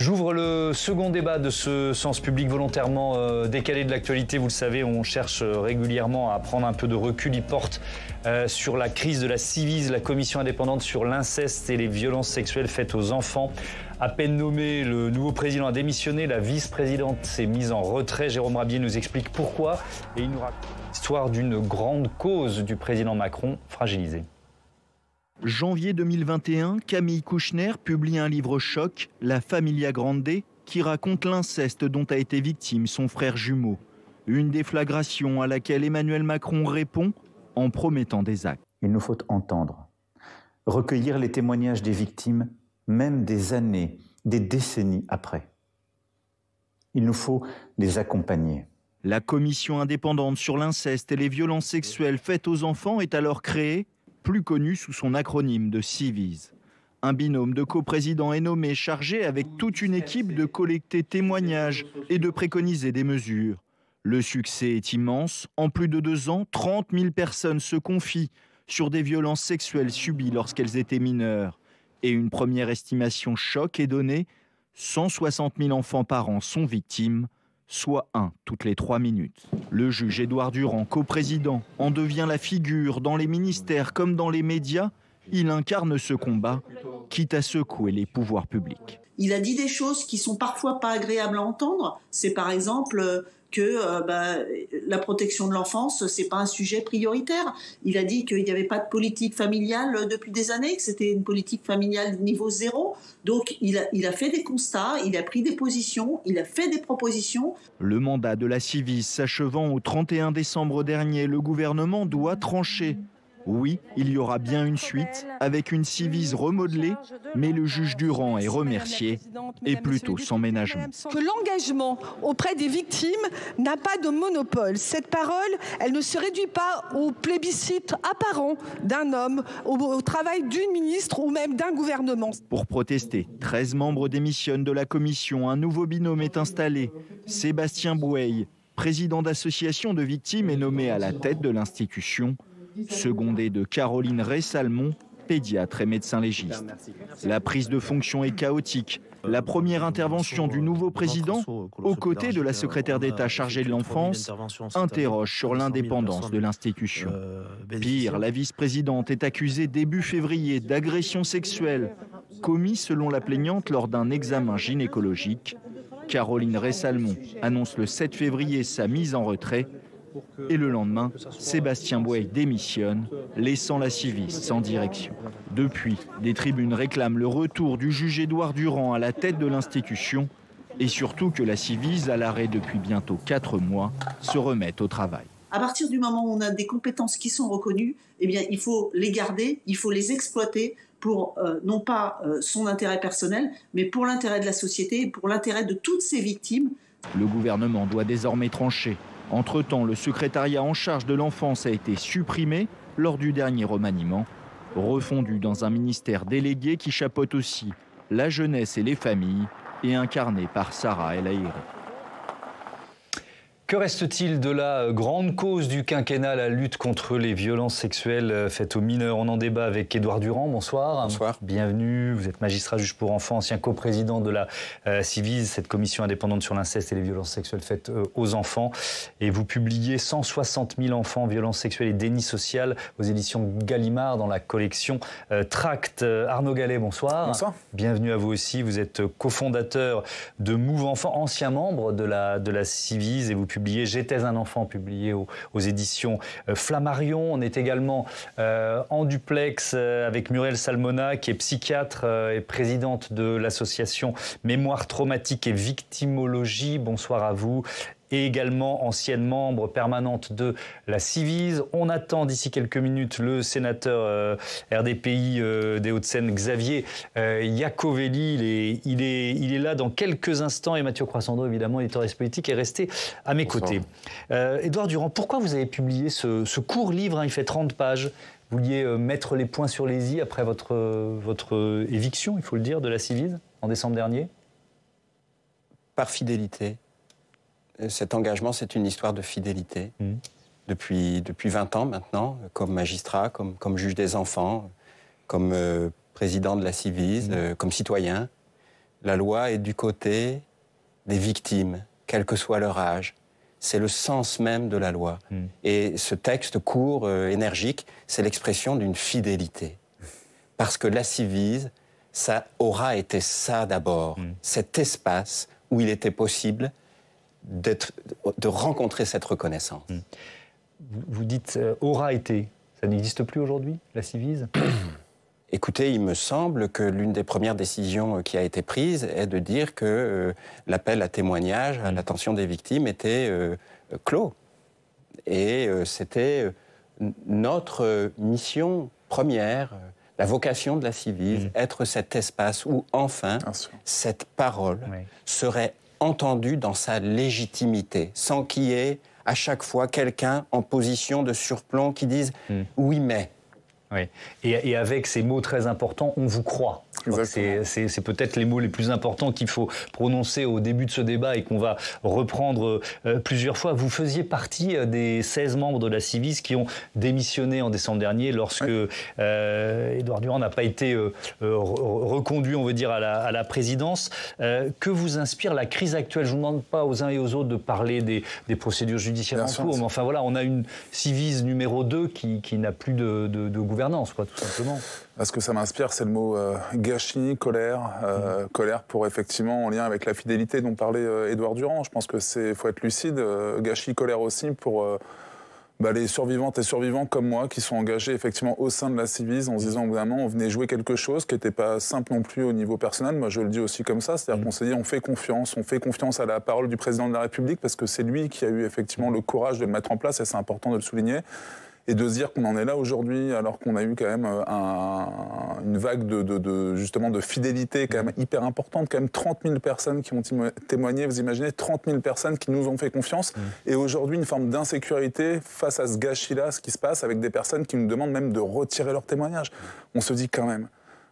J'ouvre le second débat de ce Sens Public volontairement décalé de l'actualité. Vous le savez, on cherche régulièrement à prendre un peu de recul. Il porte sur la crise de la Ciivise, la commission indépendante sur l'inceste et les violences sexuelles faites aux enfants. À peine nommé, le nouveau président a démissionné, la vice-présidente s'est mise en retrait. Jérôme Rabier nous explique pourquoi et il nous raconte l'histoire d'une grande cause du président Macron fragilisé. Janvier 2021, Camille Kouchner publie un livre choc, La Familia Grande, qui raconte l'inceste dont a été victime son frère jumeau. Une déflagration à laquelle Emmanuel Macron répond en promettant des actes. Il nous faut entendre, recueillir les témoignages des victimes, même des années, des décennies après. Il nous faut les accompagner. La commission indépendante sur l'inceste et les violences sexuelles faites aux enfants est alors créée, plus connu sous son acronyme de Ciivise. Un binôme de coprésidents est nommé, chargé avec toute une équipe de collecter témoignages et de préconiser des mesures. Le succès est immense. En plus de 2 ans, 30 000 personnes se confient sur des violences sexuelles subies lorsqu'elles étaient mineures. Et une première estimation choc est donnée. 160 000 enfants par an sont victimes, soit 1 toutes les 3 minutes. Le juge Édouard Durand, coprésident, en devient la figure dans les ministères comme dans les médias. Il incarne ce combat, quitte à secouer les pouvoirs publics. Il a dit des choses qui sont parfois pas agréables à entendre. C'est par exemple que la protection de l'enfance, c'est pas un sujet prioritaire. Il a dit qu'il n'y avait pas de politique familiale depuis des années, que c'était une politique familiale niveau 0. Donc il a fait des constats, il a pris des positions, il a fait des propositions. Le mandat de la Ciivise s'achevant au 31 décembre dernier, le gouvernement doit trancher. Oui, il y aura bien une suite, avec une Ciivise remodelée, mais le juge Durand est remercié, et plutôt sans ménagement. Que l'engagement auprès des victimes n'a pas de monopole. Cette parole, elle ne se réduit pas au plébiscite apparent d'un homme, au travail d'une ministre ou même d'un gouvernement. Pour protester, 13 membres démissionnent de la commission. Un nouveau binôme est installé. Sébastien Boueil, président d'association de victimes, est nommé à la tête de l'institution. Secondé de Caroline Ray-Salmon, pédiatre et médecin légiste. La prise de fonction est chaotique. La première intervention du nouveau président, aux côtés de la secrétaire d'État chargée de l'enfance, interroge sur l'indépendance de l'institution. Pire, la vice-présidente est accusée début février d'agression sexuelle, commis selon la plaignante lors d'un examen gynécologique. Caroline Ray-Salmon annonce le 7 février sa mise en retrait. Et le lendemain, Sébastien Boueil démissionne, laissant la Ciivise sans direction. Depuis, des tribunes réclament le retour du juge Édouard Durand à la tête de l'institution et surtout que la Ciivise, à l'arrêt depuis bientôt 4 mois, se remette au travail. À partir du moment où on a des compétences qui sont reconnues, eh bien, il faut les garder, il faut les exploiter pour non pas son intérêt personnel, mais pour l'intérêt de la société et pour l'intérêt de toutes ces victimes. Le gouvernement doit désormais trancher. Entre-temps, le secrétariat en charge de l'enfance a été supprimé lors du dernier remaniement, refondu dans un ministère délégué qui chapeaute aussi la jeunesse et les familles et incarné par Sarah El Haïry. Que reste-t-il de la grande cause du quinquennat, la lutte contre les violences sexuelles faites aux mineurs? On en débat avec Édouard Durand. Bonsoir. Bonsoir. Bienvenue. Vous êtes magistrat juge pour enfants, ancien coprésident de la Ciivise, cette commission indépendante sur l'inceste et les violences sexuelles faites aux enfants. Et vous publiez 160 000 enfants, violences sexuelles et déni social aux éditions Gallimard dans la collection Tract. Arnaud Gallet, bonsoir. Bonsoir. Bienvenue à vous aussi. Vous êtes cofondateur de Move Enfants, ancien membre de la Ciivise et vous publiez J'étais un enfant, publié aux éditions Flammarion. On est également en duplex avec Muriel Salmona, qui est psychiatre et présidente de l'association Mémoire traumatique et victimologie. Bonsoir à vous. Et également ancienne membre permanente de la Ciivise. On attend d'ici quelques minutes le sénateur RDPI des Hauts-de-Seine, Xavier Iacovelli. Il est là dans quelques instants. Et Mathieu Croissando, évidemment, éditorialiste politique, est resté à mes côtés. Édouard Durand, pourquoi vous avez publié ce court livre, il fait 30 pages. Vous vouliez mettre les points sur les i après votre éviction, il faut le dire, de la Ciivise en décembre dernier? Par fidélité. Cet engagement, c'est une histoire de fidélité. Depuis 20 ans maintenant, comme magistrat, comme juge des enfants, comme président de la Ciivise, comme citoyen. La loi est du côté des victimes, quel que soit leur âge. C'est le sens même de la loi. Et ce texte court, énergique, c'est l'expression d'une fidélité. Parce que la Civise, ça aura été ça d'abord, cet espace où il était possible de rencontrer cette reconnaissance. Vous dites aura été, ça n'existe plus aujourd'hui, la Civise? Écoutez, il me semble que l'une des premières décisions qui a été prise est de dire que l'appel à témoignage à l'attention des victimes était clos. Et c'était notre mission première, la vocation de la Civise, être cet espace où enfin cette parole serait entendue dans sa légitimité, sans qu'il y ait à chaque fois quelqu'un en position de surplomb qui dise « oui mais ». Oui. Et avec ces mots très importants, on vous croit. C'est peut-être les mots les plus importants qu'il faut prononcer au début de ce débat et qu'on va reprendre plusieurs fois. Vous faisiez partie des 16 membres de la Civise qui ont démissionné en décembre dernier lorsque Édouard Durand n'a pas été reconduit, on veut dire, à la présidence. Que vous inspire la crise actuelle? Je ne vous demande pas aux uns et aux autres de parler des procédures judiciaires en cours, mais enfin voilà, on a une Civise numéro 2 qui n'a plus de gouvernance, quoi, tout simplement. Ce que ça m'inspire, c'est le mot gâchis, colère. Colère pour effectivement en lien avec la fidélité dont parlait Édouard Durand. Je pense que faut être lucide. Gâchis, colère aussi pour les survivantes et survivants comme moi qui sont engagés effectivement au sein de la Civise en se disant au bout d'un moment on venait jouer quelque chose qui n'était pas simple non plus au niveau personnel. Moi je le dis aussi comme ça, c'est-à-dire qu'on s'est dit on fait confiance à la parole du président de la République parce que c'est lui qui a eu effectivement le courage de le mettre en place et c'est important de le souligner. Et de se dire qu'on en est là aujourd'hui, alors qu'on a eu quand même une vague justement de fidélité quand même hyper importante, quand même 30 000 personnes qui ont témoigné, vous imaginez, 30 000 personnes qui nous ont fait confiance, et aujourd'hui une forme d'insécurité face à ce gâchis-là, ce qui se passe avec des personnes qui nous demandent même de retirer leur témoignage. On se dit quand même,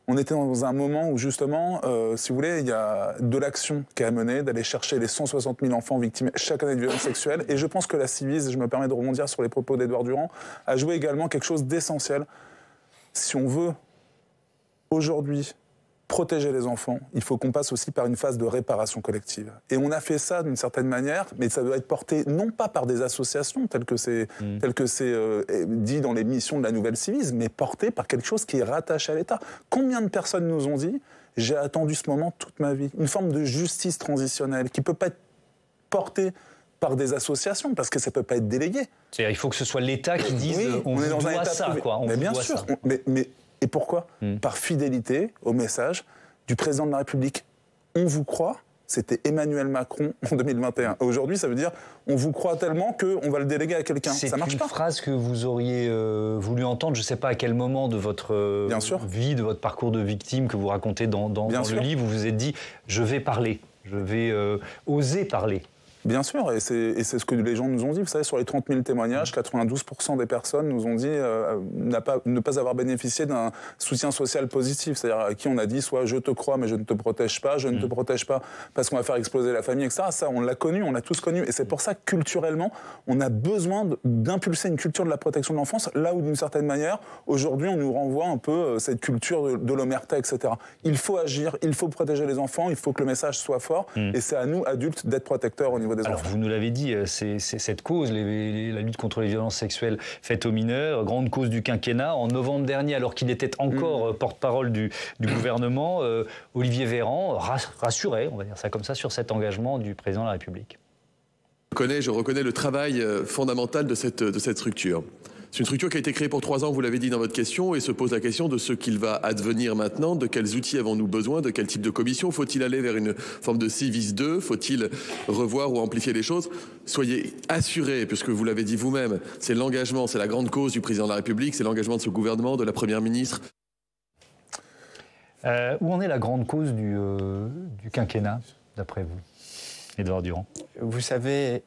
on était dans un moment où justement, si vous voulez, il y a de l'action qui est à mener, d'aller chercher les 160 000 enfants victimes chaque année de violences sexuelles. Et je pense que la Civise, je me permets de rebondir sur les propos d'Édouard Durand, a joué également quelque chose d'essentiel. Si on veut aujourd'hui protéger les enfants, il faut qu'on passe aussi par une phase de réparation collective. Et on a fait ça d'une certaine manière, mais ça doit être porté non pas par des associations telles que c'est dit dans les missions de la nouvelle Civise, mais porté par quelque chose qui est rattaché à l'État. Combien de personnes nous ont dit « j'ai attendu ce moment toute ma vie ». Une forme de justice transitionnelle qui ne peut pas être portée par des associations, parce que ça ne peut pas être délégué. C'est-à-dire il faut que ce soit l'État qui dise on vous doit ça, quoi. Mais bien sûr, et pourquoi ? Par fidélité au message du président de la République. On vous croit, c'était Emmanuel Macron en 2021. Aujourd'hui, ça veut dire on vous croit tellement qu'on va le déléguer à quelqu'un. Ça marche pas. C'est une phrase que vous auriez voulu entendre, je ne sais pas à quel moment de votre vie, de votre parcours de victime que vous racontez dans le livre, vous vous êtes dit je vais parler, je vais oser parler. Bien sûr, et c'est ce que les gens nous ont dit. Vous savez, sur les 30 000 témoignages, 92% des personnes nous ont dit ne pas avoir bénéficié d'un soutien social positif. C'est-à-dire à qui on a dit soit je te crois mais je ne te protège pas, je ne te protège pas parce qu'on va faire exploser la famille, etc. Ça, on l'a connu, on l'a tous connu. Et c'est pour ça que culturellement, on a besoin d'impulser une culture de la protection de l'enfance, là où d'une certaine manière, aujourd'hui, on nous renvoie un peu cette culture de l'omerta, etc. Il faut agir, il faut protéger les enfants, il faut que le message soit fort. Et c'est à nous, adultes, d'être protecteurs au niveau des Alors, enfants. vous nous l'avez dit, c'est cette cause, la lutte contre les violences sexuelles faites aux mineurs, grande cause du quinquennat. En novembre dernier, alors qu'il était encore porte-parole du gouvernement, Olivier Véran rassurait, on va dire ça comme ça, sur cet engagement du président de la République. Je reconnais le travail fondamental de cette structure. C'est une structure qui a été créée pour 3 ans, vous l'avez dit dans votre question, et se pose la question de ce qu'il va advenir maintenant, de quels outils avons-nous besoin, de quel type de commission. Faut-il aller vers une forme de Civise 2 ? Faut-il revoir ou amplifier les choses ? Soyez assurés, puisque vous l'avez dit vous-même, c'est l'engagement, c'est la grande cause du président de la République, c'est l'engagement de ce gouvernement, de la Première ministre. Où en est la grande cause du quinquennat, d'après vous, Édouard Durand ? Vous savez,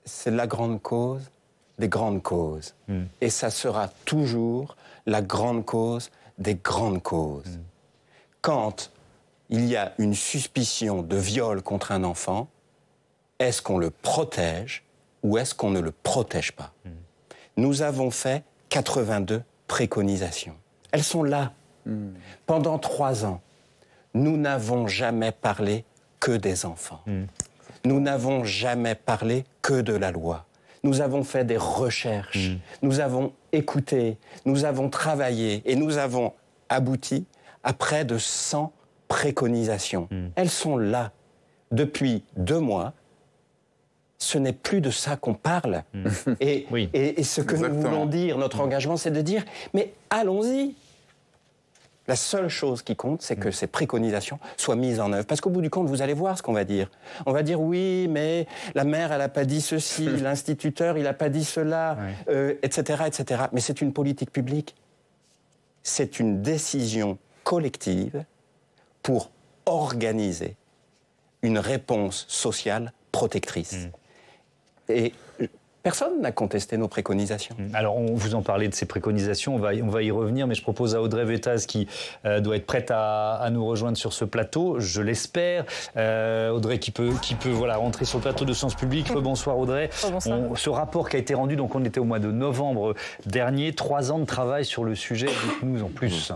c'est la grande cause des grandes causes. Et ça sera toujours la grande cause des grandes causes. Quand il y a une suspicion de viol contre un enfant, est-ce qu'on le protège ou est-ce qu'on ne le protège pas ? Nous avons fait 82 préconisations. Elles sont là. Pendant 3 ans, nous n'avons jamais parlé que des enfants. Nous n'avons jamais parlé que de la loi. Nous avons fait des recherches, nous avons écouté, nous avons travaillé et nous avons abouti à près de 100 préconisations. Elles sont là depuis 2 mois. Ce n'est plus de ça qu'on parle. Et ce que nous voulons dire, notre engagement, c'est de dire, mais allons-y. La seule chose qui compte, c'est que ces préconisations soient mises en œuvre. Parce qu'au bout du compte, vous allez voir ce qu'on va dire. On va dire, oui, mais la mère, elle n'a pas dit ceci, l'instituteur, il n'a pas dit cela, etc., etc. Mais c'est une politique publique. C'est une décision collective pour organiser une réponse sociale protectrice. Et personne n'a contesté nos préconisations. Alors, vous en parlez de ces préconisations, on va y revenir, mais je propose à Audrey Vettaz, qui doit être prête à nous rejoindre sur ce plateau, je l'espère. Audrey qui peut rentrer sur le plateau de Sciences Publiques. Bonsoir Audrey. Bonsoir. Ce rapport qui a été rendu, donc on était au mois de novembre dernier, 3 ans de travail sur le sujet, dites-nous en plus.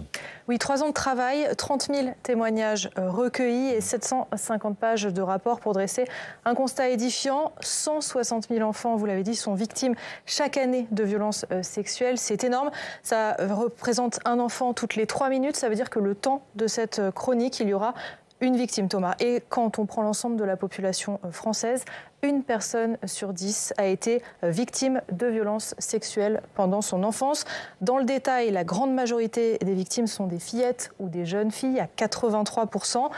Oui, 3 ans de travail, 30 000 témoignages recueillis et 750 pages de rapport pour dresser un constat édifiant. 160 000 enfants, vous l'avez dit, sont victimes chaque année de violences sexuelles. C'est énorme. Ça représente un enfant toutes les 3 minutes. Ça veut dire que le temps de cette chronique, il y aura une victime, Thomas. Et quand on prend l'ensemble de la population française, 1 personne sur 10 a été victime de violences sexuelles pendant son enfance. Dans le détail, la grande majorité des victimes sont des fillettes ou des jeunes filles, à 83%.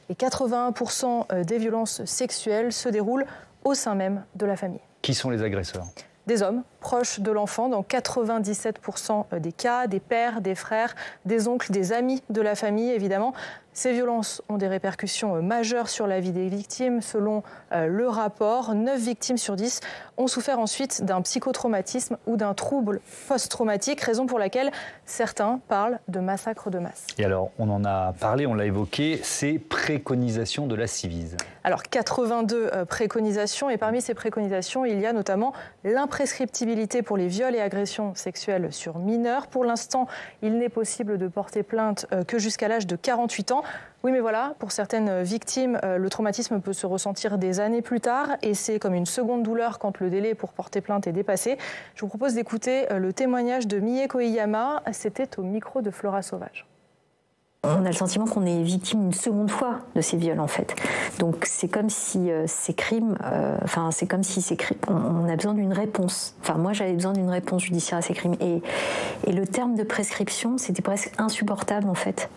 Et 81% des violences sexuelles se déroulent au sein même de la famille. Qui sont les agresseurs ? Des hommes proches de l'enfant, dans 97% des cas, des pères, des frères, des oncles, des amis de la famille, évidemment. Ces violences ont des répercussions majeures sur la vie des victimes. Selon le rapport, 9 victimes sur 10 ont souffert ensuite d'un psychotraumatisme ou d'un trouble post-traumatique, raison pour laquelle certains parlent de massacre de masse. Et alors, on en a parlé, on l'a évoqué, ces préconisations de la Ciivise. Alors, 82 préconisations, et parmi ces préconisations, il y a notamment l'imprescriptibilité pour les viols et agressions sexuelles sur mineurs. Pour l'instant, il n'est possible de porter plainte que jusqu'à l'âge de 48 ans. Oui, mais voilà, pour certaines victimes, le traumatisme peut se ressentir des années plus tard et c'est comme une seconde douleur quand le délai pour porter plainte est dépassé. Je vous propose d'écouter le témoignage de Mie Koiyama. C'était au micro de Flora Sauvage. On a le sentiment qu'on est victime une seconde fois de ces viols, en fait. Donc c'est comme si ces crimes, on a besoin d'une réponse. Enfin, moi, j'avais besoin d'une réponse judiciaire à ces crimes. Et le terme de prescription, c'était presque insupportable, en fait.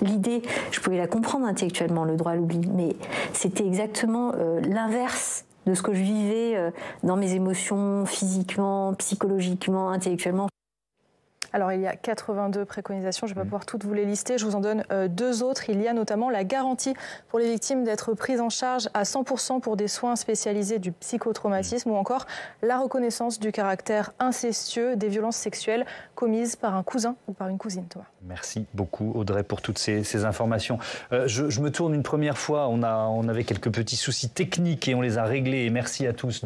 L'idée, je pouvais la comprendre intellectuellement, le droit à l'oubli, mais c'était exactement l'inverse de ce que je vivais dans mes émotions, physiquement, psychologiquement, intellectuellement. Alors, il y a 82 préconisations, je ne vais pas pouvoir toutes vous les lister, je vous en donne 2 autres. Il y a notamment la garantie pour les victimes d'être prises en charge à 100% pour des soins spécialisés du psychotraumatisme ou encore la reconnaissance du caractère incestueux des violences sexuelles commises par un cousin ou par une cousine. Thomas. Merci beaucoup Audrey pour toutes ces informations. Je me tourne une première fois, on avait quelques petits soucis techniques et on les a réglés. Et merci à tous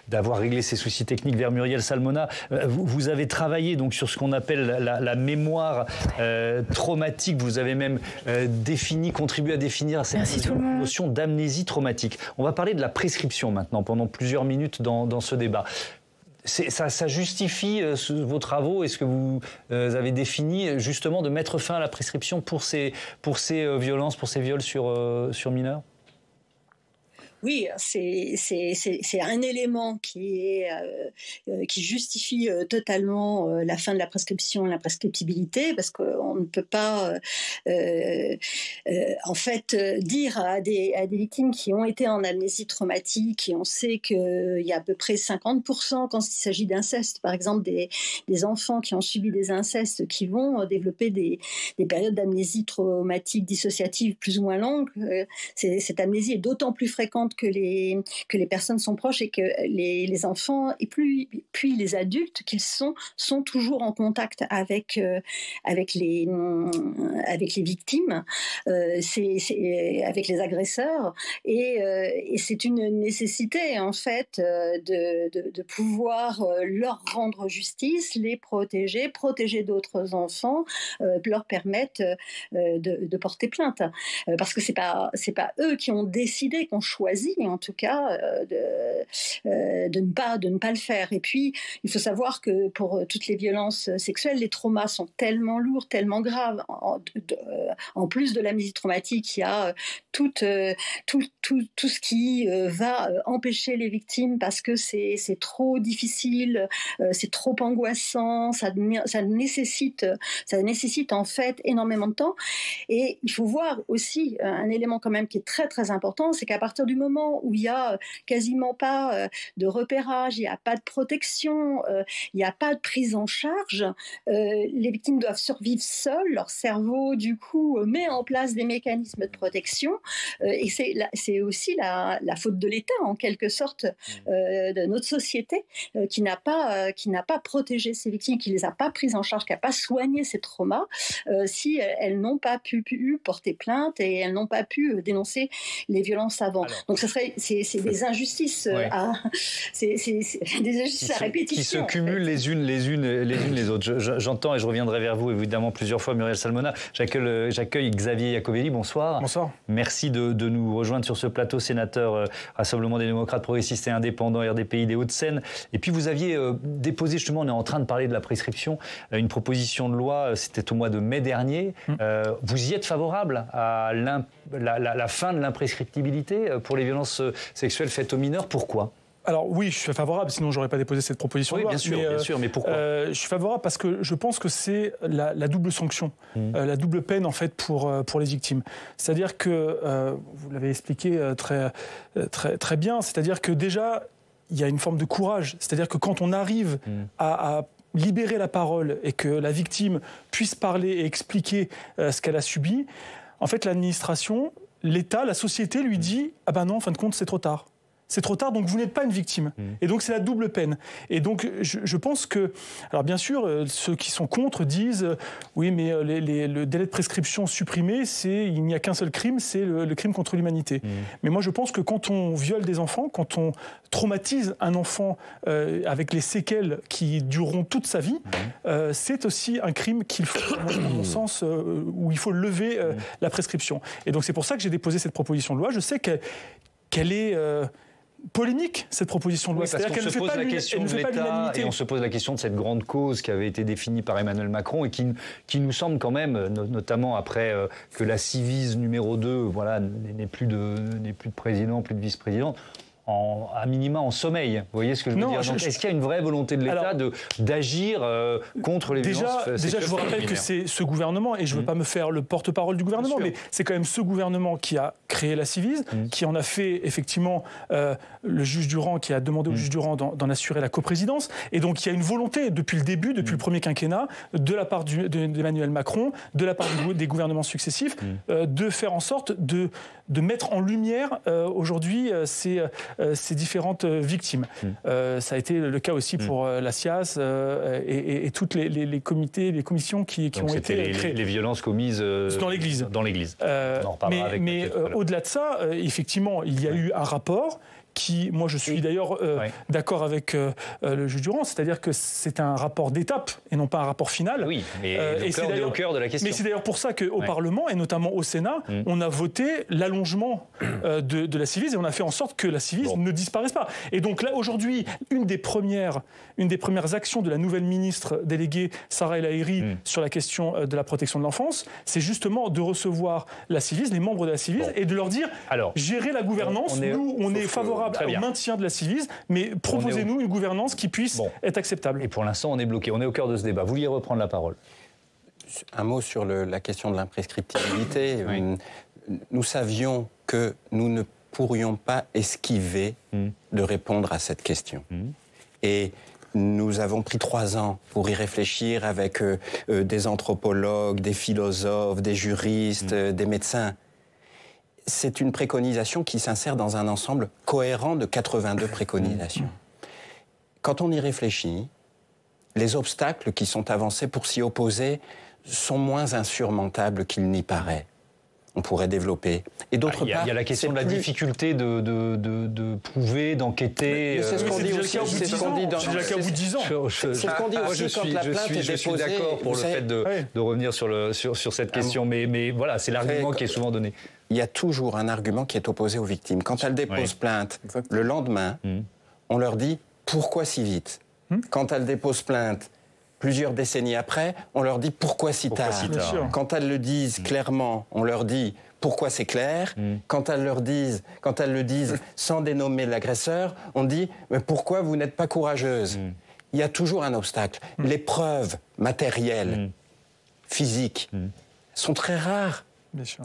d'avoir réglé ces soucis techniques vers Muriel Salmona. Vous avez travaillé donc sur ce qu'on appelle la mémoire traumatique. Vous avez même contribué à définir cette notion d'amnésie traumatique. On va parler de la prescription maintenant pendant plusieurs minutes dans ce débat. Ça justifie vos travaux et ce que vous avez défini justement de mettre fin à la prescription pour ces violences, pour ces viols sur mineurs ? Oui, c'est un élément qui justifie totalement la fin de la prescription, la prescriptibilité, parce qu'on ne peut pas en fait dire à des victimes qui ont été en amnésie traumatique, et on sait qu'il y a à peu près 50% quand il s'agit d'inceste, par exemple des enfants qui ont subi des incestes qui vont développer des périodes d'amnésie traumatique dissociative plus ou moins longues. Cette amnésie est d'autant plus fréquente compte que les personnes sont proches et que les enfants et puis les adultes qu'ils sont toujours en contact avec les victimes, avec les agresseurs, et c'est une nécessité en fait de pouvoir leur rendre justice, les protéger d'autres enfants, leur permettre de porter plainte, parce que c'est pas eux qui ont décidé, qui ont choisi en tout cas de ne pas le faire. Et puis il faut savoir que pour toutes les violences sexuelles, les traumas sont tellement lourds, tellement graves. En plus de l'amnésie traumatique, il y a tout ce qui va empêcher les victimes parce que c'est trop difficile, c'est trop angoissant, ça nécessite en fait énormément de temps. Et il faut voir aussi un élément quand même qui est très très important, c'est qu'à partir du moment où il y a quasiment pas de repérage, il n'y a pas de protection, il n'y a pas de prise en charge, les victimes doivent survivre seules, leur cerveau du coup met en place des mécanismes de protection, et c'est aussi la faute de l'État en quelque sorte, de notre société, qui n'a pas protégé ces victimes, qui les a pas prises en charge, qui n'a pas soigné ces traumas, si elles n'ont pas pu porter plainte et elles n'ont pas pu dénoncer les violences avant. Donc c'est des injustices des injustices à répétition. Qui se cumulent les unes les autres. J'entends, et je reviendrai vers vous évidemment plusieurs fois, Muriel Salmona. J'accueille Xavier Iacobelli. Bonsoir. Bonsoir. Merci de nous rejoindre sur ce plateau, sénateur Rassemblement des démocrates progressistes et indépendants RDPI des Hauts-de-Seine. Et puis vous aviez déposé, justement, on est en train de parler de la prescription, une proposition de loi, c'était au mois de mai dernier. Vous y êtes favorable à la fin de l'imprescriptibilité pour les violences sexuelles faites aux mineurs? Pourquoi? Alors oui, je suis favorable, sinon j'aurais pas déposé cette proposition de loi. Bien sûr, mais pourquoi? Je suis favorable parce que je pense que c'est la double sanction, la double peine en fait pour les victimes. C'est-à-dire que, vous l'avez expliqué très bien, c'est-à-dire que déjà, il y a une forme de courage. C'est-à-dire que quand on arrive à libérer la parole et que la victime puisse parler et expliquer ce qu'elle a subi, en fait l'administration, l'État, la société lui dit « Ah ben non, en fin de compte, c'est trop tard ». C'est trop tard, donc vous n'êtes pas une victime. Et donc c'est la double peine. Et donc je pense que... Alors bien sûr, ceux qui sont contre disent oui, mais le délai de prescription supprimé, il n'y a qu'un seul crime, c'est le crime contre l'humanité. Mais moi je pense que quand on viole des enfants, quand on traumatise un enfant avec les séquelles qui dureront toute sa vie, c'est aussi un crime qu'il faut, à mon sens, où il faut lever la prescription. Et donc c'est pour ça que j'ai déposé cette proposition de loi. Je sais qu'elle est... polémique, cette proposition de loi. Oui, parce qu'on se pose la question de l'État et on se pose la question de cette grande cause qui avait été définie par Emmanuel Macron et qui nous semble quand même, notamment après que la Civise numéro 2 n'est plus de président, plus de vice-président, à minima en sommeil. Vous voyez ce que je veux dire? Est-ce qu'il y a une vraie volonté de l'État d'agir contre les violences sexuelles? Déjà, je vous rappelle que c'est ce gouvernement, et je ne veux pas me faire le porte-parole du gouvernement, mais c'est quand même ce gouvernement qui a créé la Civise, qui en a fait effectivement le juge Durand, qui a demandé au juge Durand d'en assurer la coprésidence. Et donc il y a une volonté depuis le début, depuis le premier quinquennat, de la part d'Emmanuel Macron, de la part des gouvernements successifs, de faire en sorte de mettre en lumière aujourd'hui ces différentes victimes. Ça a été le cas aussi pour la SIAZ et toutes les comités, les commissions qui ont été créées. Les violences commises dans l'Église. On en reparlera avec mais au-delà de ça, effectivement, il y a eu un rapport qui, moi je suis d'ailleurs d'accord avec le juge Durand, c'est-à-dire que c'est un rapport d'étape et non pas un rapport final. Oui, mais on est au cœur de la question. Mais c'est d'ailleurs pour ça qu'au Parlement, et notamment au Sénat, on a voté l'allongement de la Civise et on a fait en sorte que la Civise ne disparaisse pas. Et donc là, aujourd'hui, une des premières actions de la nouvelle ministre déléguée, Sarah El Haïry, sur la question de la protection de l'enfance, c'est justement de recevoir la Civise, les membres de la Civise, et de leur dire, gérez la gouvernance, nous on est favorable au maintien de la Civise, mais proposez-nous une gouvernance qui puisse être acceptable. Et pour l'instant, on est bloqué. On est au cœur de ce débat. Vous vouliez reprendre la parole? Un mot sur la question de l'imprescriptibilité. Nous savions que nous ne pourrions pas esquiver de répondre à cette question. Et nous avons pris 3 ans pour y réfléchir avec des anthropologues, des philosophes, des juristes, des médecins. c'est une préconisation qui s'insère dans un ensemble cohérent de 82 préconisations. Quand on y réfléchit, les obstacles qui sont avancés pour s'y opposer sont moins insurmontables qu'il n'y paraît. On pourrait développer. Et d'autre part, il y a la question de la difficulté de prouver, d'enquêter. C'est ce qu'on dit aussi. C'est ce qu'on dit dans... C'est déjà qu'à bout de 10 ans. C'est ce qu'on dit aussi quand la plainte est déposée. Je suis d'accord pour le fait de revenir sur cette question, mais voilà, c'est l'argument qui est souvent donné. Il y a toujours un argument qui est opposé aux victimes. Quand elles déposent plainte, le lendemain, on leur dit « pourquoi si vite ?» Quand elles déposent plainte, plusieurs décennies après, on leur dit pourquoi si tard. Quand elles le disent clairement, on leur dit pourquoi c'est clair. Quand elles le disent sans dénommer l'agresseur, on dit mais pourquoi vous n'êtes pas courageuse. Il y a toujours un obstacle. Les preuves matérielles, physiques, sont très rares. Bien sûr.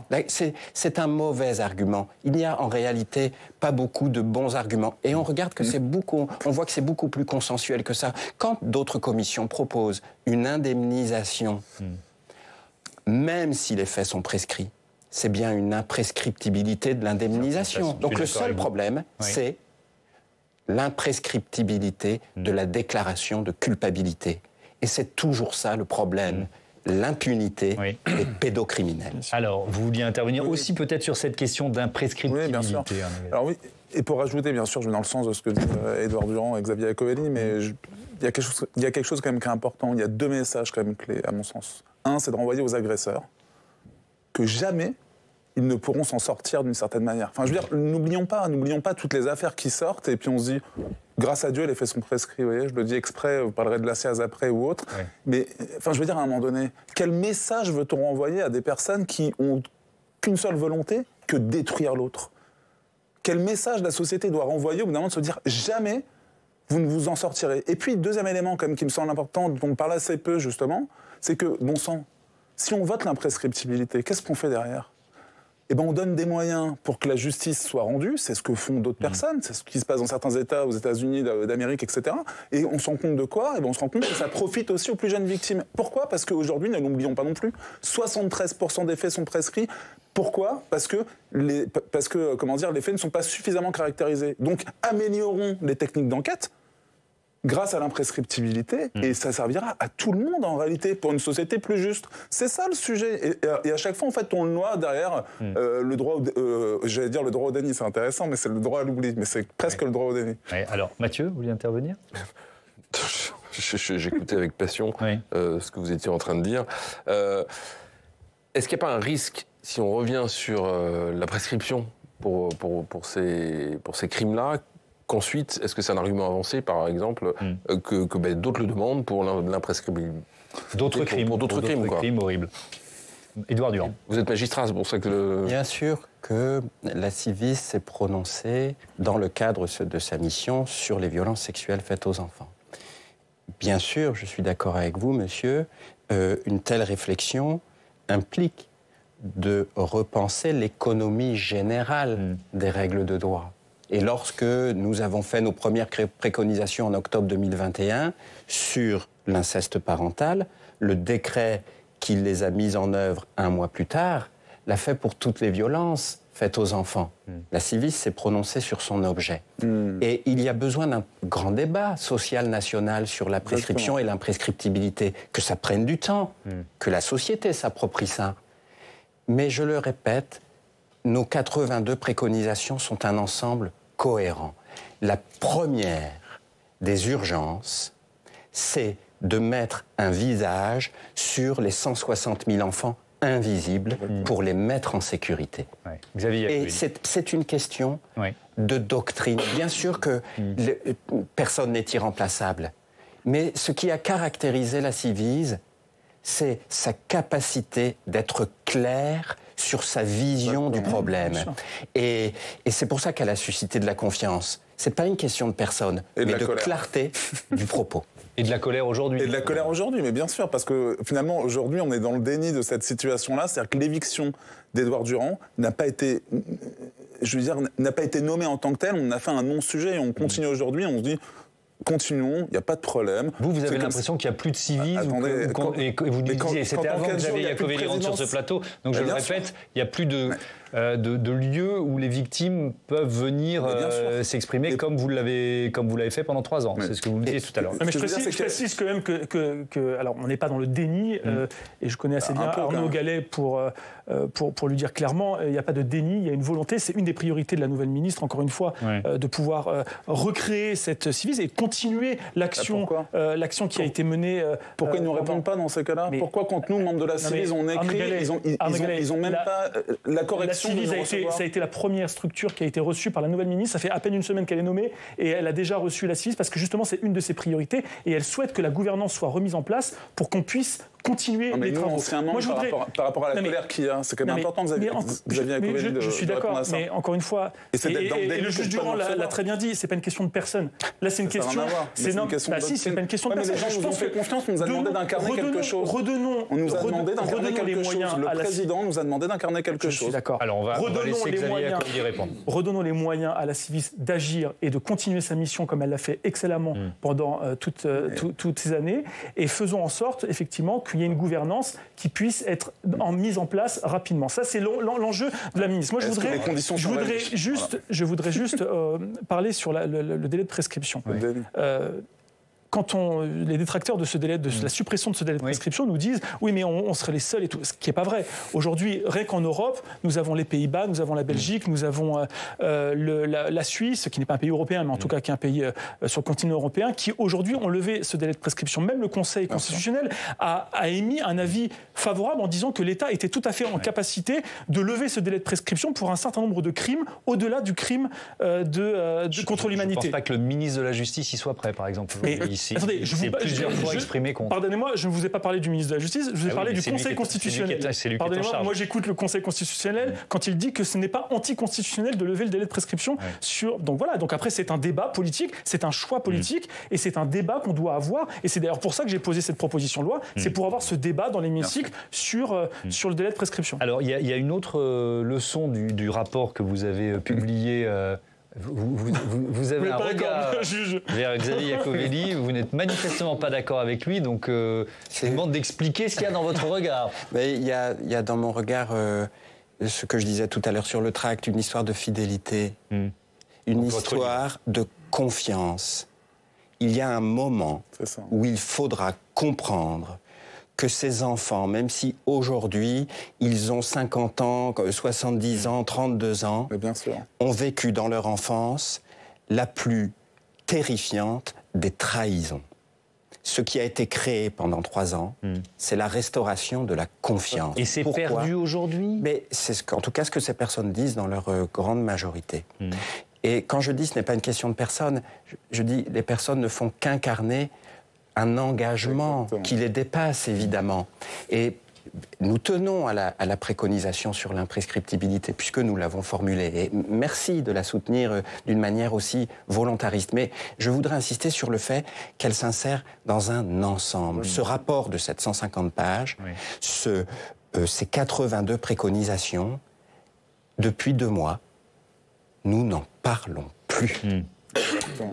C'est un mauvais argument. Il n'y a en réalité pas beaucoup de bons arguments. Et on regarde que on voit que c'est beaucoup plus consensuel que ça. Quand d'autres commissions proposent une indemnisation, même si les faits sont prescrits, c'est bien une imprescriptibilité de l'indemnisation. Donc le seul problème, c'est l'imprescriptibilité de la déclaration de culpabilité. Et c'est toujours ça le problème. L'impunité des pédocriminels. Alors, vous vouliez intervenir aussi peut-être sur cette question d'imprescriptibilité. Oui, bien sûr. Alors oui, et pour rajouter, bien sûr, je vais dans le sens de ce que dit Édouard Durand et Xavier Iacovelli, mais il y a quelque chose quand même qui est important. Il y a deux messages quand même clés, à mon sens. Un, c'est de renvoyer aux agresseurs que jamais ils ne pourront s'en sortir d'une certaine manière. Enfin, je veux dire, n'oublions pas toutes les affaires qui sortent, et puis on se dit, grâce à Dieu, les faits sont prescrits, vous voyez, je le dis exprès, vous parlerez de la CIAZ après ou autre, mais enfin, je veux dire, à un moment donné, quel message veut-on renvoyer à des personnes qui ont qu'une seule volonté, que détruire l'autre? Quel message la société doit renvoyer au bout d'un moment de se dire, jamais vous ne vous en sortirez? Et puis, deuxième élément, quand même, qui me semble important, dont on parle assez peu, justement, c'est que, bon sang, si on vote l'imprescriptibilité, qu'est-ce qu'on fait derrière? Eh ben, on donne des moyens pour que la justice soit rendue, c'est ce que font d'autres personnes, c'est ce qui se passe dans certains États, aux États-Unis d'Amérique, etc. Et on se rend compte de quoi? Eh ben, on se rend compte que ça profite aussi aux plus jeunes victimes. Pourquoi? Parce qu'aujourd'hui, ne l'oublions pas non plus, 73% des faits sont prescrits. Pourquoi? Parce que les faits ne sont pas suffisamment caractérisés. Donc, améliorons les techniques d'enquête grâce à l'imprescriptibilité, et ça servira à tout le monde en réalité, pour une société plus juste. C'est ça le sujet. Et à chaque fois, en fait, on le noie derrière le droit j'allais dire le droit au déni, c'est intéressant, mais c'est le droit à l'oubli, mais c'est presque le droit au déni. Alors, Mathieu, vous voulez intervenir? J'écoutais avec passion ce que vous étiez en train de dire. Est-ce qu'il n'y a pas un risque, si on revient sur la prescription pour ces crimes-là, qu'ensuite, est-ce que c'est un argument avancé, par exemple, que d'autres le demandent pour l'imprescriptibilité? D'autres crimes. Pour d'autres crimes horribles. Édouard Durand. Vous êtes magistrat, c'est pour ça que... Bien sûr que la Civis s'est prononcée dans le cadre de sa mission sur les violences sexuelles faites aux enfants. Bien sûr, je suis d'accord avec vous, monsieur, une telle réflexion implique de repenser l'économie générale des règles de droit. Et lorsque nous avons fait nos premières préconisations en octobre 2021 sur l'inceste parental, le décret qui les a mises en œuvre un mois plus tard l'a fait pour toutes les violences faites aux enfants. La Civis s'est prononcée sur son objet. Et il y a besoin d'un grand débat social national sur la prescription et l'imprescriptibilité, que ça prenne du temps, que la société s'approprie ça. Mais je le répète, nos 82 préconisations sont un ensemble cohérent. La première des urgences, c'est de mettre un visage sur les 160 000 enfants invisibles pour les mettre en sécurité. Et c'est une question de doctrine. Bien sûr que personne n'est irremplaçable, mais ce qui a caractérisé la Civis, c'est sa capacité d'être claire sur sa vision du problème. Et c'est pour ça qu'elle a suscité de la confiance. C'est pas une question de personne, mais de clarté du propos. Et de la colère aujourd'hui. Et de la colère aujourd'hui, mais bien sûr, parce que finalement, aujourd'hui, on est dans le déni de cette situation-là. C'est-à-dire que l'éviction d'Édouard Durand n'a pas été, n'a pas été nommée en tant que telle. On a fait un non-sujet et on continue aujourd'hui. On se dit, continuons, il n'y a pas de problème. Vous avez l'impression qu'il n'y a plus de civisme, et vous disiez, c'était avant que Xavier Iacovelli rentre sur ce plateau, donc je le répète, il n'y a plus de... de lieux où les victimes peuvent venir s'exprimer comme vous l'avez fait pendant 3 ans. C'est ce que vous me disiez tout à l'heure. Mais je précise quand même que alors on n'est pas dans le déni, et je connais assez bien Arnaud Gallet pour lui dire clairement, il n'y a pas de déni, il y a une volonté, c'est une des priorités de la nouvelle ministre, encore une fois, de pouvoir recréer cette Civis et continuer l'action qui a été menée. Pourquoi ils ne nous répondent pas dans ces cas-là? Pourquoi quand nous, membres de la Civis, on écrit, ils ont même pas la correction? La Civis ça a été la première structure qui a été reçue par la nouvelle ministre, ça fait à peine une semaine qu'elle est nommée, et elle a déjà reçu la Civis parce que justement c'est une de ses priorités, et elle souhaite que la gouvernance soit remise en place pour qu'on puisse continuer les travaux. Moi, par rapport à la colère qu'il y a, c'est quand même important, Xavier Iacovelli, je suis d'accord, mais encore une fois, et le juge Durand l'a très bien dit, c'est pas une question de personne. Là, c'est une question. C'est pas une question de personne. Les gens nous ont fait confiance, on nous a demandé d'incarner quelque chose. On nous a demandé d'incarner quelque chose. Le président nous a demandé d'incarner quelque chose. Je suis d'accord. Alors, on va laisser Xavier Iacovelli répondre. Redonnons les moyens à la Civis d'agir et de continuer sa mission comme elle l'a fait excellemment pendant toutes ces années, et faisons en sorte, effectivement, qu'il y ait une gouvernance qui puisse être mise en place rapidement. Ça, c'est l'enjeu de la ministre. Moi, je voudrais juste parler sur le délai de prescription. Quand les détracteurs de ce délai, de la suppression de ce délai de prescription nous disent oui, mais on serait les seuls et tout, ce qui n'est pas vrai. Aujourd'hui, rien qu'en Europe, nous avons les Pays-Bas, nous avons la Belgique, nous avons la Suisse, qui n'est pas un pays européen, mais en tout cas qui est un pays sur le continent européen, qui aujourd'hui ont levé ce délai de prescription. Même le Conseil constitutionnel a émis un avis favorable en disant que l'État était tout à fait en capacité de lever ce délai de prescription pour un certain nombre de crimes, au-delà du crime contre l'humanité. Je ne pense pas que le ministre de la Justice y soit prêt, par exemple. Attendez, plusieurs fois exprimé contre. Pardonnez-moi, je ne vous ai pas parlé du ministre de la Justice, je vous ai parlé du Conseil constitutionnel. Pardonnez-moi, moi j'écoute le Conseil constitutionnel quand il dit que ce n'est pas anticonstitutionnel de lever le délai de prescription sur. Donc voilà, donc après c'est un débat politique, c'est un choix politique, et c'est un débat qu'on doit avoir. Et c'est d'ailleurs pour ça que j'ai posé cette proposition de loi, c'est pour avoir ce débat dans l'hémicycle sur le délai de prescription. Alors il y a une autre leçon du rapport que vous avez publié. Vous avez un regard vers Xavier Iacovelli, vous n'êtes manifestement pas d'accord avec lui, donc je vous demande d'expliquer ce qu'il y a dans votre regard. Mais il y a dans mon regard ce que je disais tout à l'heure sur le tract, une histoire de fidélité, une histoire de confiance. Il y a un moment où il faudra comprendre que ces enfants, même si aujourd'hui ils ont 50 ans, 70 ans, 32 ans, ont vécu dans leur enfance la plus terrifiante des trahisons. Ce qui a été créé pendant 3 ans, c'est la restauration de la confiance. Et c'est perdu aujourd'hui ? Mais c'est en tout cas ce que ces personnes disent dans leur grande majorité. Et quand je dis ce n'est pas une question de personnes, je dis les personnes ne font qu'incarner un engagement qui les dépasse, évidemment. Et nous tenons à la préconisation sur l'imprescriptibilité, puisque nous l'avons formulée. Et merci de la soutenir d'une manière aussi volontariste. Mais je voudrais insister sur le fait qu'elle s'insère dans un ensemble. Ce rapport de 750 pages, ces 82 préconisations, depuis 2 mois, nous n'en parlons plus.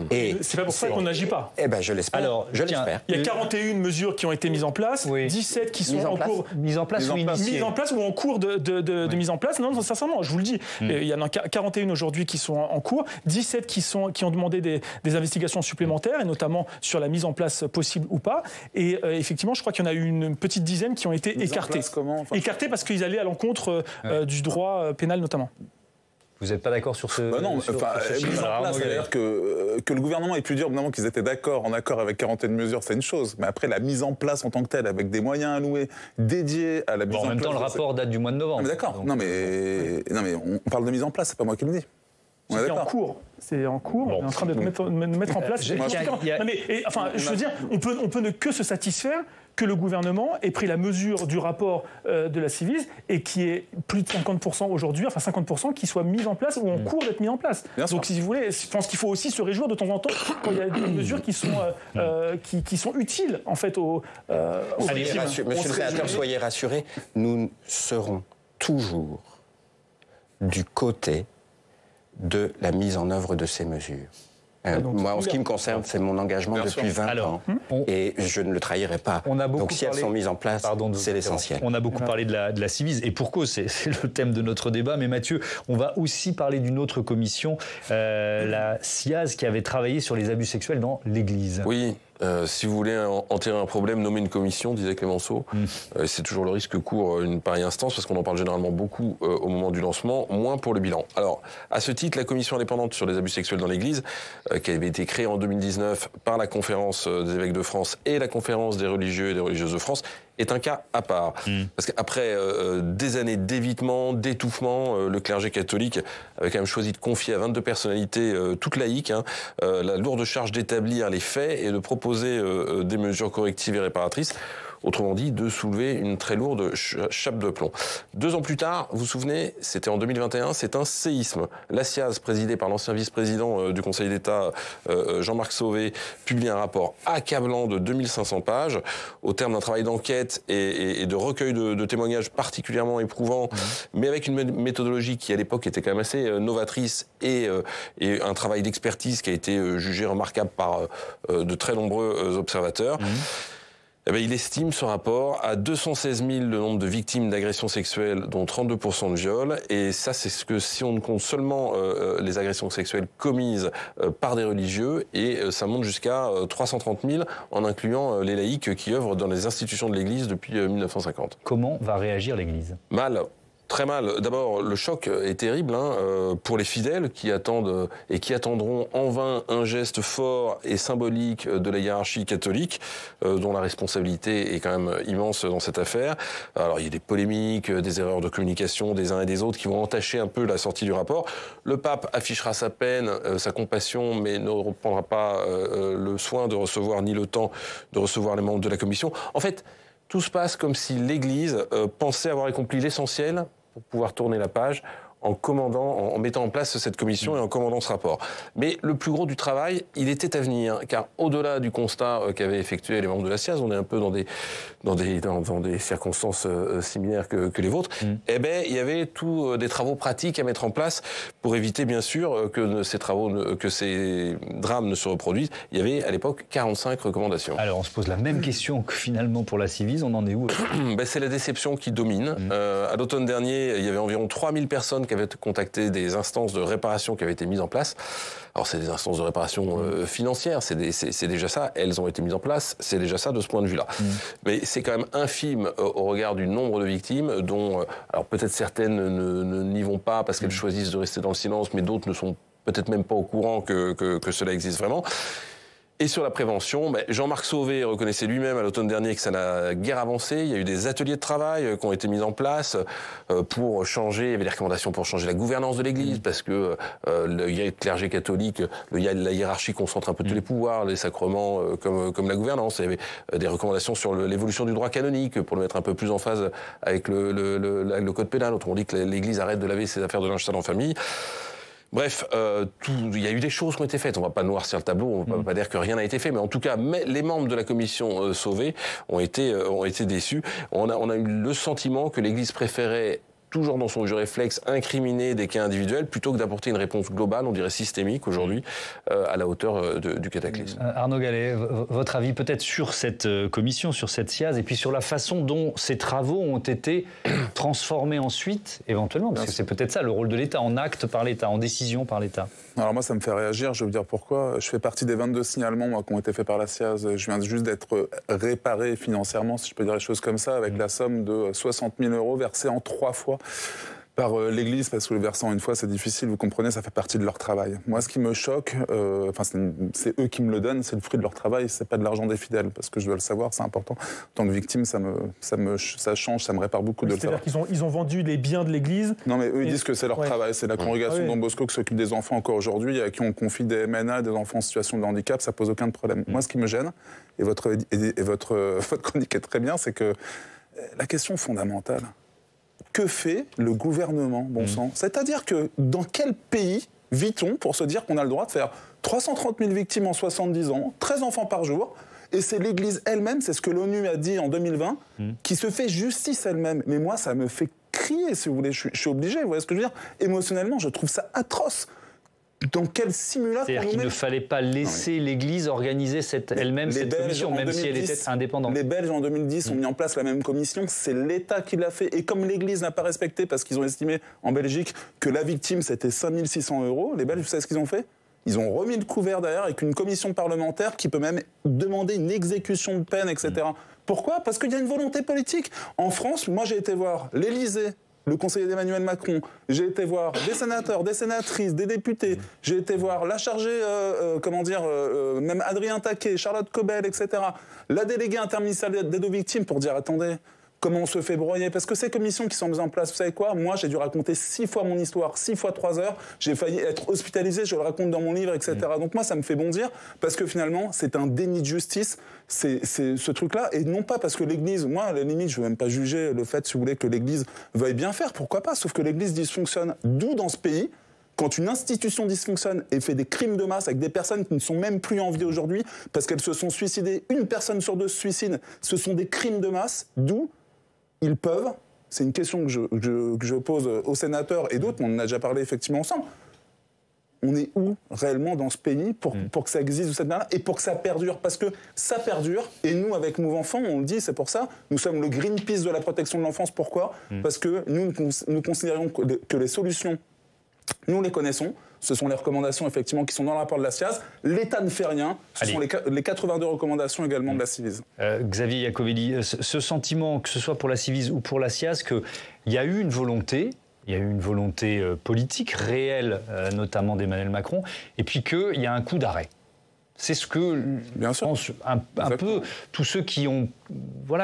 Et c'est pas pour ça qu'on n'agit pas. Eh ben, je l'espère. Alors, il y a 41 mesures qui ont été mises en place, 17 qui sont en cours. Mise en place ou en cours de mise en place. Non, sincèrement, je vous le dis. Il y en a 41 aujourd'hui qui sont en cours, 17 qui ont demandé des investigations supplémentaires, et notamment sur la mise en place possible ou pas. Et effectivement, je crois qu'il y en a eu une petite dizaine qui ont été écartées. Écartées parce qu'ils allaient à l'encontre du droit pénal notamment. Vous n'êtes pas d'accord sur ce... non, mise en place, c'est-à-dire que le gouvernement ait pu dire qu'ils étaient en accord avec 41 mesures, c'est une chose. Mais après, la mise en place en tant que telle, avec des moyens alloués dédiés à la mise en place... En même temps, le rapport date du mois de novembre. Mais d'accord. Non, mais on parle de mise en place, c'est pas moi qui le dis. C'est en cours. C'est en cours. On est en train de mettre en place. Je veux dire, on peut ne que se satisfaire que le gouvernement ait pris la mesure du rapport de la Civis et qui est plus de 50% aujourd'hui, enfin 50% qui soit mis en place ou en cours d'être mis en place. Donc, si vous voulez, je pense qu'il faut aussi se réjouir de temps en temps quand il y a des mesures qui sont utiles en fait aux victimes. Monsieur le sénateur, soyez rassuré, nous serons toujours du côté de la mise en œuvre de ces mesures. Moi, en ce qui me concerne, c'est mon engagement depuis 20 ans. Et je ne le trahirai pas. Donc si elles sont mises en place, c'est l'essentiel. On a beaucoup parlé de la Ciivise, et pour cause, c'est le thème de notre débat. Mais Mathieu, on va aussi parler d'une autre commission, la SIAZ, qui avait travaillé sur les abus sexuels dans l'Église. Oui. Si vous voulez enterrer un problème, nommer une commission, disait Clémenceau. C'est toujours le risque que court une pareille instance, parce qu'on en parle généralement beaucoup au moment du lancement, moins pour le bilan. Alors, à ce titre, la commission indépendante sur les abus sexuels dans l'Église, qui avait été créée en 2019 par la Conférence des évêques de France et la Conférence des religieux et des religieuses de France, est un cas à part. Parce qu'après des années d'évitement, d'étouffement, le clergé catholique avait quand même choisi de confier à 22 personnalités toutes laïques la lourde charge d'établir les faits et de proposer des mesures correctives et réparatrices. Autrement dit, de soulever une très lourde chape de plomb. 2 ans plus tard, vous vous souvenez, c'était en 2021, c'est un séisme. La SIAZ, présidée par l'ancien vice-président du Conseil d'État, Jean-Marc Sauvé, publie un rapport accablant de 2500 pages, au terme d'un travail d'enquête et de recueil de témoignages particulièrement éprouvants, mais avec une méthodologie qui, à l'époque, était quand même assez novatrice et un travail d'expertise qui a été jugé remarquable par de très nombreux observateurs. Eh bien, il estime ce rapport à 216 000 le nombre de victimes d'agressions sexuelles, dont 32% de viols. Et ça, c'est ce que si on ne compte seulement les agressions sexuelles commises par des religieux, et ça monte jusqu'à 330 000 en incluant les laïcs qui œuvrent dans les institutions de l'Église depuis 1950. Comment va réagir l'Église ? Mal. Très mal. D'abord, le choc est terrible pour les fidèles qui attendent et qui attendront en vain un geste fort et symbolique de la hiérarchie catholique, dont la responsabilité est quand même immense dans cette affaire. Alors, il y a des polémiques, des erreurs de communication des uns et des autres qui vont entacher un peu la sortie du rapport. Le pape affichera sa peine, sa compassion, mais ne reprendra pas le soin de recevoir ni le temps de recevoir les membres de la commission. En fait, tout se passe comme si l'Église pensait avoir accompli l'essentiel pour pouvoir tourner la page en mettant en place cette commission et en commandant ce rapport. Mais le plus gros du travail, il était à venir, car au-delà du constat qu'avaient effectué les membres de la SIAZ, on est un peu dans des circonstances similaires que les vôtres, eh ben, il y avait tous des travaux pratiques à mettre en place pour éviter, bien sûr, que ces drames ne se reproduisent. Il y avait, à l'époque, 45 recommandations. Alors, on se pose la même question que finalement pour la Ciivise, on en est où ? C'est la déception qui domine. À l'automne dernier, il y avait environ 3000 personnes qui avaient contacté des instances de réparation qui avaient été mises en place. Alors, c'est des instances de réparation financières, c'est déjà ça. Elles ont été mises en place, c'est déjà ça de ce point de vue-là. Mais c'est quand même infime au regard du nombre de victimes, dont, alors peut-être certaines n'y vont pas parce qu'elles choisissent de rester dans le silence, mais d'autres ne sont peut-être même pas au courant que cela existe vraiment. Et sur la prévention, Jean-Marc Sauvé reconnaissait lui-même à l'automne dernier que ça n'a guère avancé. Il y a eu des ateliers de travail qui ont été mis en place pour changer, il y avait des recommandations pour changer la gouvernance de l'Église, parce que le clergé catholique, la hiérarchie concentre un peu tous les pouvoirs, les sacrements comme la gouvernance. Il y avait des recommandations sur l'évolution du droit canonique pour le mettre un peu plus en phase avec le code pénal. Autrement dit que l'Église arrête de laver ses affaires de linge sale en famille. Bref, il y a eu des choses qui ont été faites. On ne va pas noircir le tableau, on ne va pas dire que rien n'a été fait, mais en tout cas, les membres de la commission Sauvé ont été déçus. On a eu le sentiment que l'Église préférait, toujours dans son vieux réflexe, incriminer des cas individuels plutôt que d'apporter une réponse globale, on dirait systémique aujourd'hui, à la hauteur du cataclysme. Arnaud Gallet, votre avis peut-être sur cette commission, sur cette SIAZ, et puis sur la façon dont ces travaux ont été transformés ensuite, éventuellement, parce que c'est peut-être ça le rôle de l'État, en acte par l'État, en décision par l'État. Alors moi, ça me fait réagir, je vais vous dire pourquoi. Je fais partie des 22 signalements qui ont été faits par la SIAZ. Je viens juste d'être réparé financièrement, si je peux dire les choses comme ça, avec la somme de 60 000 € versée en 3 fois par l'Église, parce que le versant une fois, c'est difficile, vous comprenez, ça fait partie de leur travail. Moi, ce qui me choque, c'est eux qui me le donnent, c'est le fruit de leur travail, c'est pas de l'argent des fidèles, parce que je dois le savoir, c'est important. En tant que victime, ça change, ça me répare beaucoup de le savoir. C'est-à-dire qu'ils ont vendu les biens de l'Église. Non, mais eux, ils disent que c'est leur travail, c'est la congrégation Don Bosco qui s'occupe des enfants encore aujourd'hui, à qui on confie des MNA, des enfants en situation de handicap, ça pose aucun problème. Moi, ce qui me gêne, et votre chronique est très bien, c'est que la question fondamentale, que fait le gouvernement, bon sang ? C'est-à-dire que dans quel pays vit-on pour se dire qu'on a le droit de faire 330 000 victimes en 70 ans, 13 enfants par jour, et c'est l'Église elle-même, c'est ce que l'ONU a dit en 2020, qui se fait justice elle-même. Mais moi, ça me fait crier, si vous voulez, je suis obligé, vous voyez ce que je veux dire ? Émotionnellement, je trouve ça atroce. dans quel simulacre C'est-à-dire qu'il ne fallait pas laisser l'Église organiser elle-même cette commission, même si elle était indépendante. Les Belges, en 2010, ont mis en place la même commission. C'est l'État qui l'a fait. Et comme l'Église n'a pas respecté, parce qu'ils ont estimé en Belgique que la victime, c'était 5 600 €, les Belges, vous savez ce qu'ils ont fait ? Ils ont remis le couvert derrière avec une commission parlementaire qui peut même demander une exécution de peine, etc. Pourquoi ? Parce qu'il y a une volonté politique. En France, moi, j'ai été voir l'Élysée, le conseiller d'Emmanuel Macron, j'ai été voir des sénateurs, des sénatrices, des députés, j'ai été voir la chargée, même Adrien Taquet, Charlotte Cobel, etc., la déléguée interministérielle d'aide aux victimes pour dire, attendez, comment on se fait broyer ? Parce que ces commissions qui sont mises en place, vous savez quoi ? Moi, j'ai dû raconter 6 fois mon histoire, 6 fois 3 heures, j'ai failli être hospitalisé, je le raconte dans mon livre, etc. Donc moi, ça me fait bondir, parce que finalement, c'est un déni de justice, c'est ce truc-là, et non pas parce que l'Église, moi, à la limite, je ne veux même pas juger le fait, si vous voulez, que l'Église veuille bien faire, pourquoi pas, sauf que l'Église dysfonctionne. D'où, dans ce pays, quand une institution dysfonctionne et fait des crimes de masse avec des personnes qui ne sont même plus en vie aujourd'hui, parce qu'elles se sont suicidées, 1 personne sur 2 se suicide, ce sont des crimes de masse, d'où ils peuvent, c'est une question que je pose aux sénateurs et d'autres, mais on en a déjà parlé effectivement ensemble, on est où réellement dans ce pays pour que ça existe de cette manière et pour que ça perdure ? Parce que ça perdure, et nous, avec Move Enfant, on le dit, c'est pour ça, nous sommes le Greenpeace de la protection de l'enfance. Pourquoi ? Parce que nous considérons que les solutions, nous les connaissons. Ce sont les recommandations, effectivement, qui sont dans le rapport de la SIAZ. L'État ne fait rien. Ce sont les 82 recommandations également de la Ciivise. Xavier Iacovelli, ce sentiment, que ce soit pour la Ciivise ou pour la SIAZ, qu'il y a eu une volonté, politique réelle, notamment d'Emmanuel Macron, et puis qu'il y a un coup d'arrêt. C'est ce que, je pense, un peu tous ceux qui ont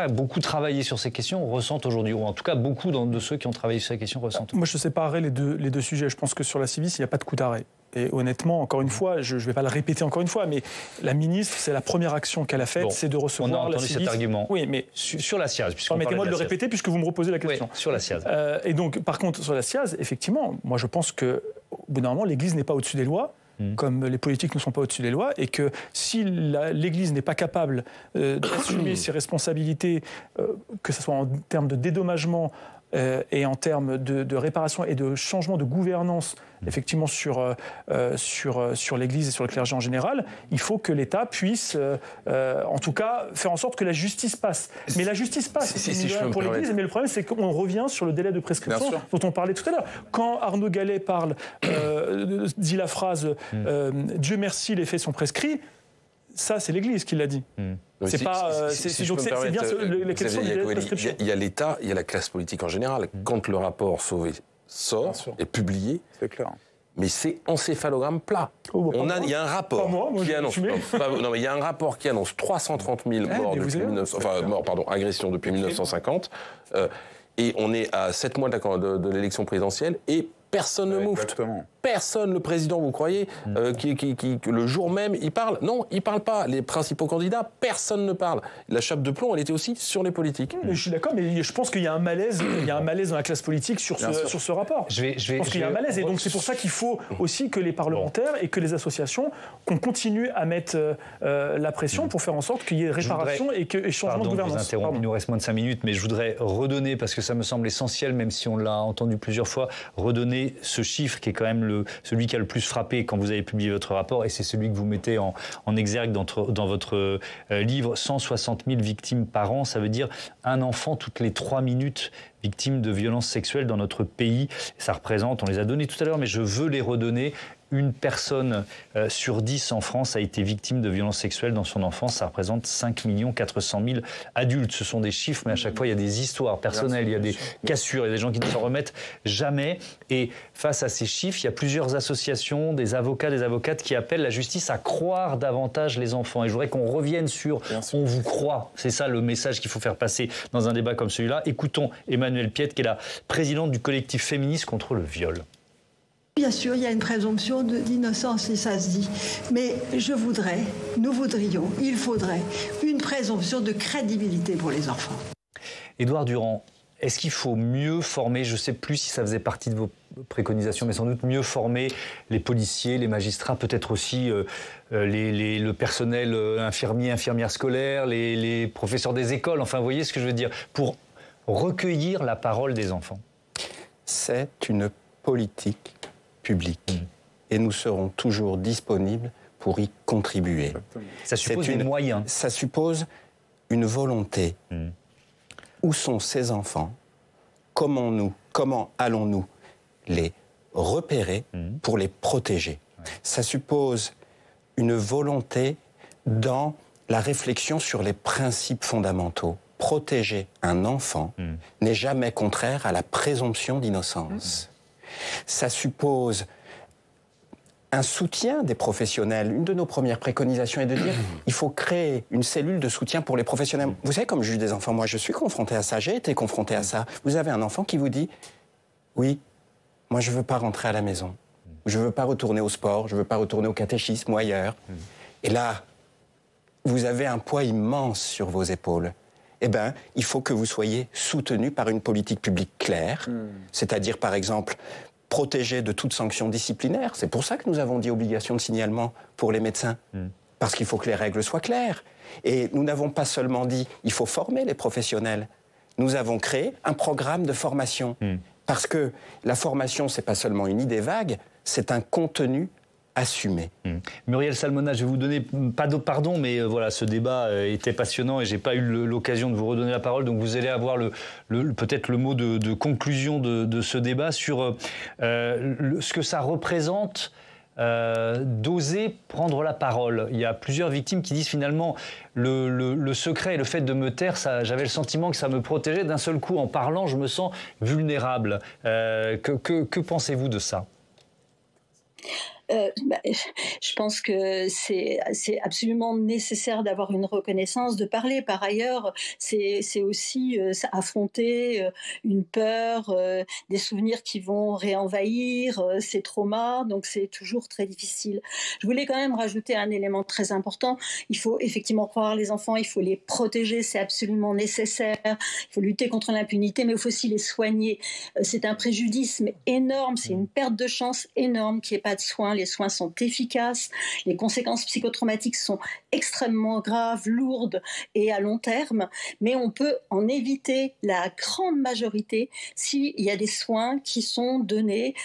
beaucoup travaillé sur ces questions ressentent aujourd'hui, ou en tout cas beaucoup de ceux qui ont travaillé sur ces questions ressentent. Moi, je séparerais les deux sujets. Je pense que sur la Ciivise, il n'y a pas de coup d'arrêt. Et honnêtement, encore une fois, je ne vais pas le répéter encore une fois, mais la ministre, c'est la première action qu'elle a faite, c'est de recevoir la Ciivise. On a entendu cet argument. Oui, mais sur la SIAZ. Permettez-moi de le répéter puisque vous me reposez la question. Oui, sur la SIAZ. Et donc, par contre, sur la SIAZ, effectivement, moi je pense qu'au bout d'un moment, l'Église n'est pas au-dessus des lois, comme les politiques ne sont pas au-dessus des lois, et que si l'Église n'est pas capable d'assumer ses responsabilités, que ce soit en termes de dédommagement et en termes de réparation et de changement de gouvernance, effectivement, sur l'Église et sur le clergé en général, il faut que l'État puisse, en tout cas, faire en sorte que la justice passe. Mais la justice passe pour l'Église, mais le problème, c'est qu'on revient sur le délai de prescription dont on parlait tout à l'heure. Quand Arnaud Gallet dit la phrase « Dieu merci, les faits sont prescrits », ça, c'est l'Église qui l'a dit. C'est bien la question du délai de prescription. Il y a l'État, il y a la classe politique en général. Quand le rapport Sauvé sort, est publié, c'est clair. Mais c'est encéphalogramme plat. Il y a un rapport qui annonce. Il y a un rapport qui annonce 330 000 morts agressions depuis 1950. Et on est à 7 mois de l'élection présidentielle et personne ne moufte. Personne, le président, vous croyez, le jour même, il parle ? Non, il ne parle pas. Les principaux candidats, personne ne parle. La chape de plomb, elle était aussi sur les politiques. Mais je suis d'accord, mais je pense qu'il y a un malaise, dans la classe politique sur ce rapport. Je pense qu'il y a un malaise, et donc c'est pour ça qu'il faut aussi que les parlementaires et que les associations, qu'on continue à mettre la pression pour faire en sorte qu'il y ait réparation et changement de gouvernance. Il nous reste moins de 5 minutes, mais je voudrais redonner, parce que ça me semble essentiel, même si on l'a entendu plusieurs fois, redonner ce chiffre qui est quand même celui qui a le plus frappé quand vous avez publié votre rapport, et c'est celui que vous mettez en exergue dans votre livre. 160 000 victimes par an, ça veut dire un enfant toutes les 3 minutes victime de violences sexuelles dans notre pays. Ça représente, on les a donnés tout à l'heure, mais je veux les redonner. Une personne sur 10 en France a été victime de violences sexuelles dans son enfance. Ça représente 5 400 000 adultes. Ce sont des chiffres, mais à chaque fois, il y a des histoires personnelles, il y a des cassures, il y a des gens qui ne s'en remettent jamais. Et face à ces chiffres, il y a plusieurs associations, des avocats, des avocates qui appellent la justice à croire davantage les enfants. Et je voudrais qu'on revienne sur « on vous croit ». C'est ça le message qu'il faut faire passer dans un débat comme celui-là. Écoutons Emmanuelle Piette, qui est la présidente du collectif féministe contre le viol. Bien sûr, il y a une présomption d'innocence, et ça se dit. Mais nous voudrions, il faudrait une présomption de crédibilité pour les enfants. Édouard Durand, est-ce qu'il faut mieux former, je ne sais plus si ça faisait partie de vos préconisations, mais sans doute mieux former les policiers, les magistrats, peut-être aussi le personnel infirmières scolaires, les professeurs des écoles, enfin vous voyez ce que je veux dire, pour recueillir la parole des enfants? C'est une politique public. et nous serons toujours disponibles pour y contribuer. Ça suppose des moyens. Ça suppose une volonté. Où sont ces enfants? Comment allons-nous les repérer pour les protéger? Ça suppose une volonté dans la réflexion sur les principes fondamentaux. Protéger un enfant n'est jamais contraire à la présomption d'innocence. Ça suppose un soutien des professionnels. Une de nos premières préconisations est de dire il faut créer une cellule de soutien pour les professionnels. Vous savez, comme juge des enfants, moi je suis confronté à ça, j'ai été confronté à ça. Vous avez un enfant qui vous dit oui, moi je ne veux pas rentrer à la maison, je ne veux pas retourner au sport, je ne veux pas retourner au catéchisme ou ailleurs. Et là, vous avez un poids immense sur vos épaules. Eh bien, il faut que vous soyez soutenu par une politique publique claire, c'est-à-dire par exemple protégé de toute sanction disciplinaire. C'est pour ça que nous avons dit obligation de signalement pour les médecins. Parce qu'il faut que les règles soient claires. Et nous n'avons pas seulement dit il faut former les professionnels. Nous avons créé un programme de formation. Parce que la formation, c'est pas seulement une idée vague, c'est un contenu assumé. Muriel Salmona, je vais vous donner pas de pardon, mais voilà, ce débat était passionnant et j'ai pas eu l'occasion de vous redonner la parole, donc vous allez avoir peut-être le mot de conclusion de ce débat sur ce que ça représente d'oser prendre la parole. Il y a plusieurs victimes qui disent finalement le secret et le fait de me taire, j'avais le sentiment que ça me protégeait. D'un seul coup, en parlant, je me sens vulnérable. Que pensez-vous de ça ? Je pense que c'est absolument nécessaire d'avoir une reconnaissance, de parler. Par ailleurs, c'est aussi affronter une peur, des souvenirs qui vont réenvahir ces traumas, donc c'est toujours très difficile. Je voulais quand même rajouter un élément très important. Il faut effectivement croire les enfants, il faut les protéger, c'est absolument nécessaire. Il faut lutter contre l'impunité, mais il faut aussi les soigner. C'est un préjudice mais énorme, c'est une perte de chance énorme qu'il n'y ait pas de soins. Les soins sont efficaces, les conséquences psychotraumatiques sont extrêmement graves, lourdes et à long terme, mais on peut en éviter la grande majorité s'il y a des soins qui sont donnés.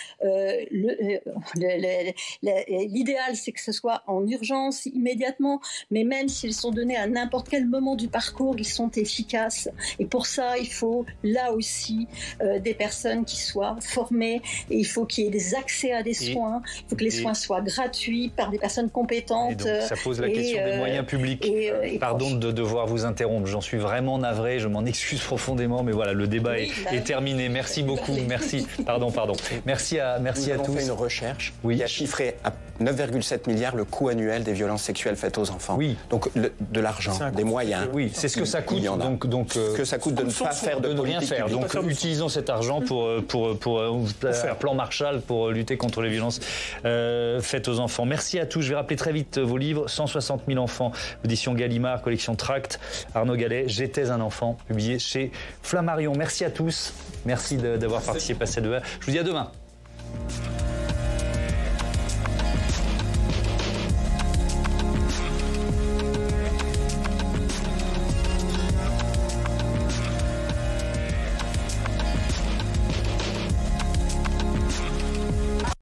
L'idéal, c'est que ce soit en urgence, immédiatement, mais même s'ils sont donnés à n'importe quel moment du parcours, ils sont efficaces. Et pour ça, il faut là aussi des personnes qui soient formées, et il faut qu'il y ait des accès à des soins, il faut que les soins soient gratuits par des personnes compétentes. Et donc, ça pose la question des moyens publics. Pardon de devoir vous interrompre, j'en suis vraiment navré, je m'en excuse profondément, mais voilà, le débat est terminé. Merci beaucoup, merci. Pardon. Merci à tous. Nous avons fait une recherche qui a chiffré à 9,7 milliards le coût annuel des violences sexuelles faites aux enfants. Oui. Donc de l'argent, des moyens. Oui, c'est ce que ça coûte. Donc ce que ça coûte de ne pas faire de rien faire. Donc utilisons cet argent pour un plan Marshall pour lutter contre les violences faites aux enfants. Merci à tous. Je vais rappeler très vite vos livres. 160 000 enfants, édition Gallimard, collection Tract. Arnaud Gallet, J'étais un enfant, publié chez Flammarion. Merci à tous. Merci d'avoir participé à cette débat. Je vous dis à demain.